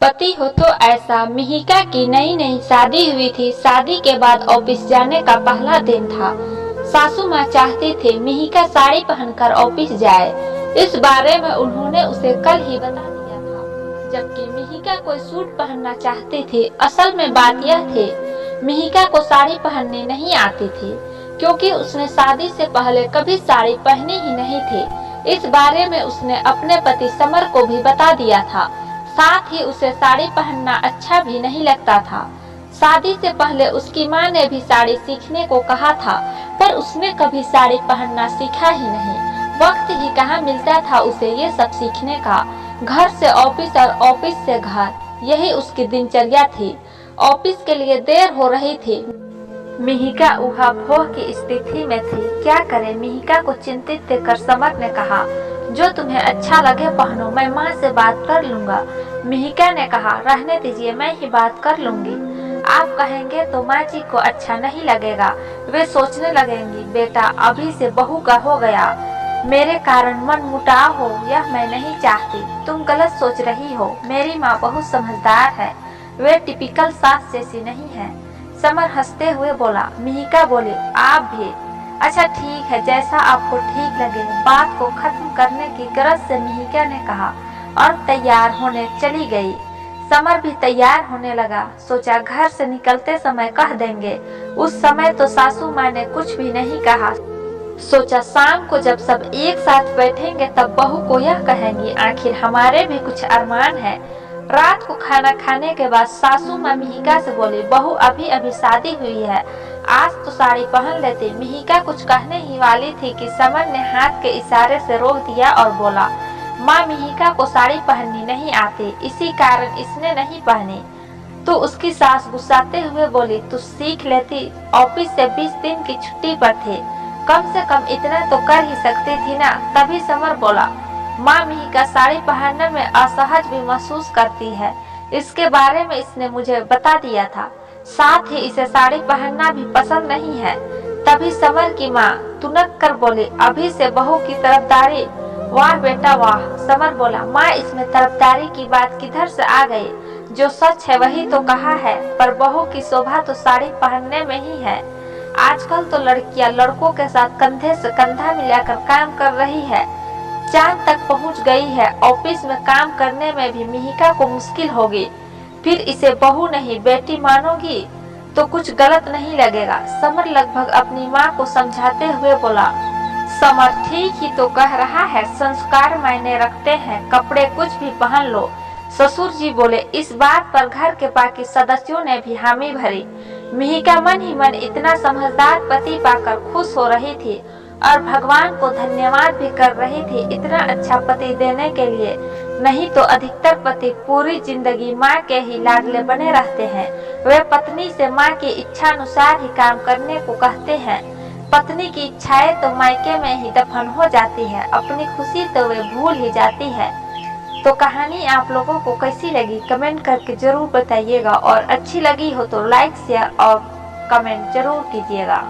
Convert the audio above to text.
पति हो तो ऐसा। मिहिका की नई नई शादी हुई थी। शादी के बाद ऑफिस जाने का पहला दिन था। सासू माँ चाहती थे मिहिका साड़ी पहनकर ऑफिस जाए। इस बारे में उन्होंने उसे कल ही बता दिया था, जबकि मिहिका कोई सूट पहनना चाहती थी। असल में बात यह थी, मिहिका को साड़ी पहननी नहीं आती थी, क्योंकि उसने शादी से पहले कभी साड़ी पहनी ही नहीं थी। इस बारे में उसने अपने पति समर को भी बता दिया था। साथ ही उसे साड़ी पहनना अच्छा भी नहीं लगता था। शादी से पहले उसकी माँ ने भी साड़ी सीखने को कहा था, पर उसने कभी साड़ी पहनना सीखा ही नहीं। वक्त ही कहाँ मिलता था उसे ये सब सीखने का। घर से ऑफिस और ऑफिस से घर, यही उसकी दिनचर्या थी। ऑफिस के लिए देर हो रही थी। मिहिका ऊहापोह की स्थिति में थी। क्या करे? मिहिका को चिंतित देखकर समर ने कहा, जो तुम्हें अच्छा लगे पहनो, मैं माँ से बात कर लूंगा। मिहिका ने कहा, रहने दीजिए, मैं ही बात कर लूंगी। आप कहेंगे तो माँ जी को अच्छा नहीं लगेगा। वे सोचने लगेंगी, बेटा अभी से बहू का हो गया, मेरे कारण मन मुटाव हो, यह मैं नहीं चाहती। तुम गलत सोच रही हो। मेरी माँ बहुत समझदार है, वे टिपिकल सास जैसी नहीं है। समर हंसते हुए बोला। मिहिका बोली, आप भी? अच्छा ठीक है, जैसा आपको ठीक लगे। बात को खत्म करने की गरज से मिहिका ने कहा और तैयार होने चली गई। समर भी तैयार होने लगा। सोचा घर से निकलते समय कह देंगे। उस समय तो सासू माँ ने कुछ भी नहीं कहा। सोचा शाम को जब सब एक साथ बैठेंगे तब बहू को यह कहेंगी, आखिर हमारे भी कुछ अरमान है। रात को खाना खाने के बाद सासू माँ मिहिका से बोली, बहू अभी अभी शादी हुई है, आज तो साड़ी पहन लेती। मिहिका कुछ कहने ही वाली थी कि समर ने हाथ के इशारे से रोक दिया और बोला, माँ मिहिका को साड़ी पहननी नहीं आती, इसी कारण इसने नहीं पहनी। तो उसकी सास गुस्साते हुए बोली, तू सीख लेती, ऑफिस से 20 दिन की छुट्टी पर थे, कम से कम इतना तो कर ही सकती थी ना। तभी समर बोला, माँ मिहिका साड़ी पहनने में असहज भी महसूस करती है, इसके बारे में इसने मुझे बता दिया था। साथ ही इसे साड़ी पहनना भी पसंद नहीं है। तभी समर की माँ तुनक कर बोली, अभी से बहू की तरफदारी? वाह बेटा वाह। समर बोला, माँ इसमें तरफदारी की बात किधर से आ गई? जो सच है वही तो कहा है, पर बहू की शोभा तो साड़ी पहनने में ही है। आजकल तो लड़कियां लड़कों के साथ कंधे से कंधा मिलाकर काम कर रही है, चांद तक पहुंच गई है। ऑफिस में काम करने में भी मिहिका को मुश्किल होगी, फिर इसे बहू नहीं बेटी मानोगी तो कुछ गलत नहीं लगेगा। समर लगभग अपनी माँ को समझाते हुए बोला। समर ठीक ही तो कह रहा है, संस्कार मायने रखते हैं, कपड़े कुछ भी पहन लो। ससुर जी बोले। इस बात पर घर के बाकी सदस्यों ने भी हामी भरी। मिहिका मन ही मन इतना समझदार पति पाकर खुश हो रही थी और भगवान को धन्यवाद भी कर रही थी इतना अच्छा पति देने के लिए। नहीं तो अधिकतर पति पूरी जिंदगी माँ के ही लाडले बने रहते हैं। वे पत्नी से माँ की इच्छा अनुसार ही काम करने को कहते हैं। पत्नी की इच्छाएं तो मायके में ही दफन हो जाती है, अपनी खुशी तो वे भूल ही जाती है। तो कहानी आप लोगों को कैसी लगी कमेंट करके जरूर बताइएगा, और अच्छी लगी हो तो लाइक शेयर और कमेंट जरूर कीजिएगा।